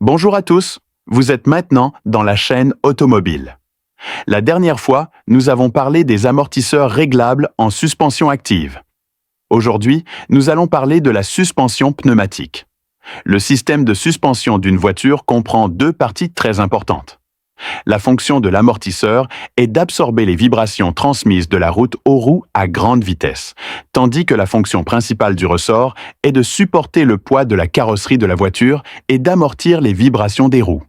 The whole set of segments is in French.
Bonjour à tous, vous êtes maintenant dans la chaîne automobile. La dernière fois, nous avons parlé des amortisseurs réglables en suspension active. Aujourd'hui, nous allons parler de la suspension pneumatique. Le système de suspension d'une voiture comprend deux parties très importantes. La fonction de l'amortisseur est d'absorber les vibrations transmises de la route aux roues à grande vitesse, tandis que la fonction principale du ressort est de supporter le poids de la carrosserie de la voiture et d'amortir les vibrations des roues.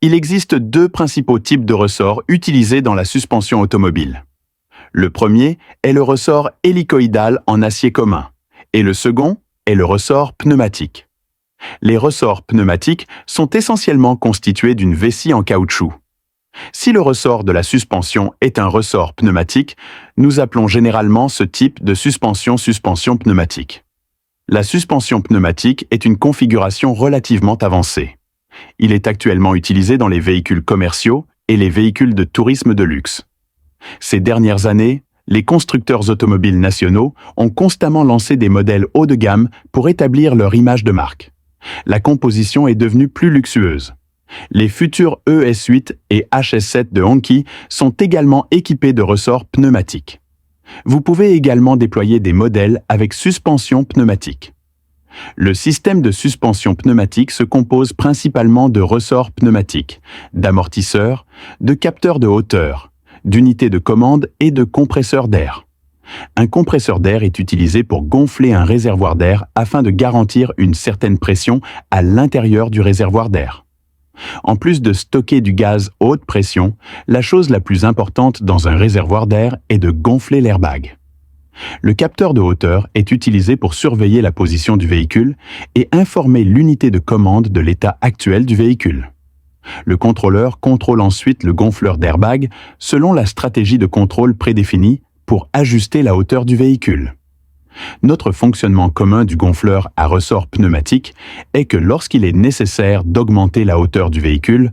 Il existe deux principaux types de ressorts utilisés dans la suspension automobile. Le premier est le ressort hélicoïdal en acier commun, et le second est le ressort pneumatique. Les ressorts pneumatiques sont essentiellement constitués d'une vessie en caoutchouc. Si le ressort de la suspension est un ressort pneumatique, nous appelons généralement ce type de suspension pneumatique. La suspension pneumatique est une configuration relativement avancée. Il est actuellement utilisé dans les véhicules commerciaux et les véhicules de tourisme de luxe. Ces dernières années, les constructeurs automobiles nationaux ont constamment lancé des modèles haut de gamme pour établir leur image de marque. La composition est devenue plus luxueuse. Les futurs ES8 et HS7 de Hongqi sont également équipés de ressorts pneumatiques. Vous pouvez également déployer des modèles avec suspension pneumatique. Le système de suspension pneumatique se compose principalement de ressorts pneumatiques, d'amortisseurs, de capteurs de hauteur, d'unités de commande et de compresseurs d'air. Un compresseur d'air est utilisé pour gonfler un réservoir d'air afin de garantir une certaine pression à l'intérieur du réservoir d'air. En plus de stocker du gaz haute pression, la chose la plus importante dans un réservoir d'air est de gonfler l'airbag. Le capteur de hauteur est utilisé pour surveiller la position du véhicule et informer l'unité de commande de l'état actuel du véhicule. Le contrôleur contrôle ensuite le gonfleur d'airbag selon la stratégie de contrôle prédéfinie pour ajuster la hauteur du véhicule. Notre fonctionnement commun du gonfleur à ressort pneumatique est que lorsqu'il est nécessaire d'augmenter la hauteur du véhicule,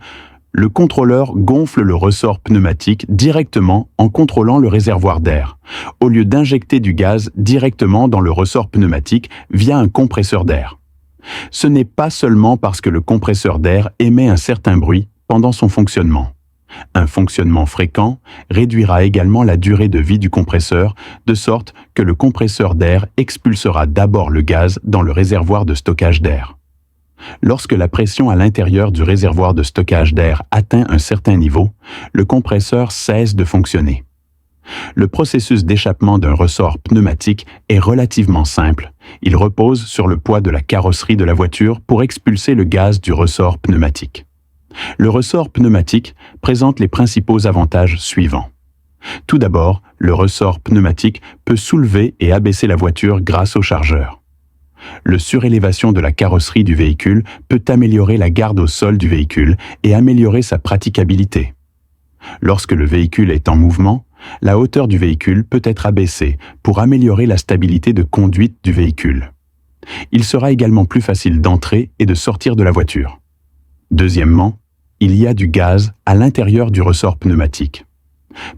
le contrôleur gonfle le ressort pneumatique directement en contrôlant le réservoir d'air, au lieu d'injecter du gaz directement dans le ressort pneumatique via un compresseur d'air. Ce n'est pas seulement parce que le compresseur d'air émet un certain bruit pendant son fonctionnement. Un fonctionnement fréquent réduira également la durée de vie du compresseur, de sorte que le compresseur d'air expulsera d'abord le gaz dans le réservoir de stockage d'air. Lorsque la pression à l'intérieur du réservoir de stockage d'air atteint un certain niveau, le compresseur cesse de fonctionner. Le processus d'échappement d'un ressort pneumatique est relativement simple. Il repose sur le poids de la carrosserie de la voiture pour expulser le gaz du ressort pneumatique. Le ressort pneumatique présente les principaux avantages suivants. Tout d'abord, le ressort pneumatique peut soulever et abaisser la voiture grâce au chargeur. La surélévation de la carrosserie du véhicule peut améliorer la garde au sol du véhicule et améliorer sa praticabilité. Lorsque le véhicule est en mouvement, la hauteur du véhicule peut être abaissée pour améliorer la stabilité de conduite du véhicule. Il sera également plus facile d'entrer et de sortir de la voiture. Deuxièmement, il y a du gaz à l'intérieur du ressort pneumatique.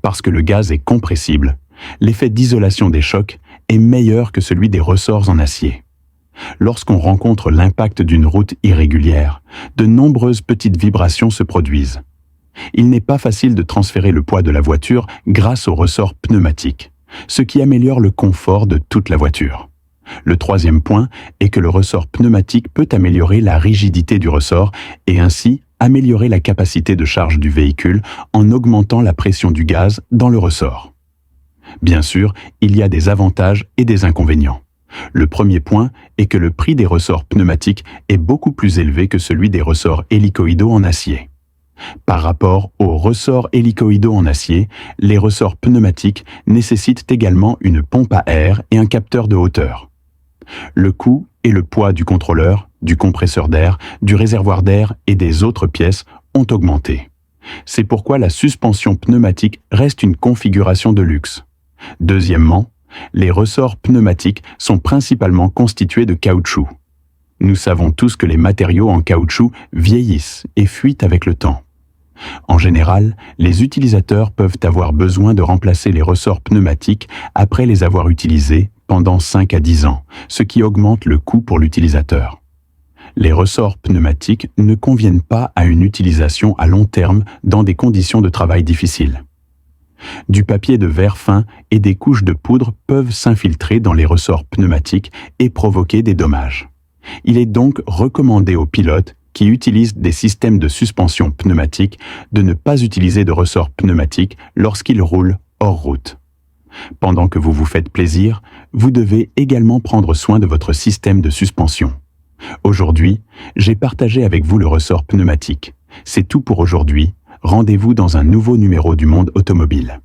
Parce que le gaz est compressible, l'effet d'isolation des chocs est meilleur que celui des ressorts en acier. Lorsqu'on rencontre l'impact d'une route irrégulière, de nombreuses petites vibrations se produisent. Il n'est pas facile de transférer le poids de la voiture grâce au ressort pneumatique, ce qui améliore le confort de toute la voiture. Le troisième point est que le ressort pneumatique peut améliorer la rigidité du ressort et ainsi améliorer la capacité de charge du véhicule en augmentant la pression du gaz dans le ressort. Bien sûr, il y a des avantages et des inconvénients. Le premier point est que le prix des ressorts pneumatiques est beaucoup plus élevé que celui des ressorts hélicoïdaux en acier. Par rapport aux ressorts hélicoïdaux en acier, les ressorts pneumatiques nécessitent également une pompe à air et un capteur de hauteur. Le coût et le poids du contrôleur, du compresseur d'air, du réservoir d'air et des autres pièces ont augmenté. C'est pourquoi la suspension pneumatique reste une configuration de luxe. Deuxièmement, les ressorts pneumatiques sont principalement constitués de caoutchouc. Nous savons tous que les matériaux en caoutchouc vieillissent et fuient avec le temps. En général, les utilisateurs peuvent avoir besoin de remplacer les ressorts pneumatiques après les avoir utilisés pendant 5 à 10 ans, ce qui augmente le coût pour l'utilisateur. Les ressorts pneumatiques ne conviennent pas à une utilisation à long terme dans des conditions de travail difficiles. Du papier de verre fin et des couches de poudre peuvent s'infiltrer dans les ressorts pneumatiques et provoquer des dommages. Il est donc recommandé aux pilotes qui utilisent des systèmes de suspension pneumatique de ne pas utiliser de ressorts pneumatiques lorsqu'ils roulent hors route. Pendant que vous vous faites plaisir, vous devez également prendre soin de votre système de suspension. Aujourd'hui, j'ai partagé avec vous le ressort pneumatique. C'est tout pour aujourd'hui. Rendez-vous dans un nouveau numéro du Monde automobile.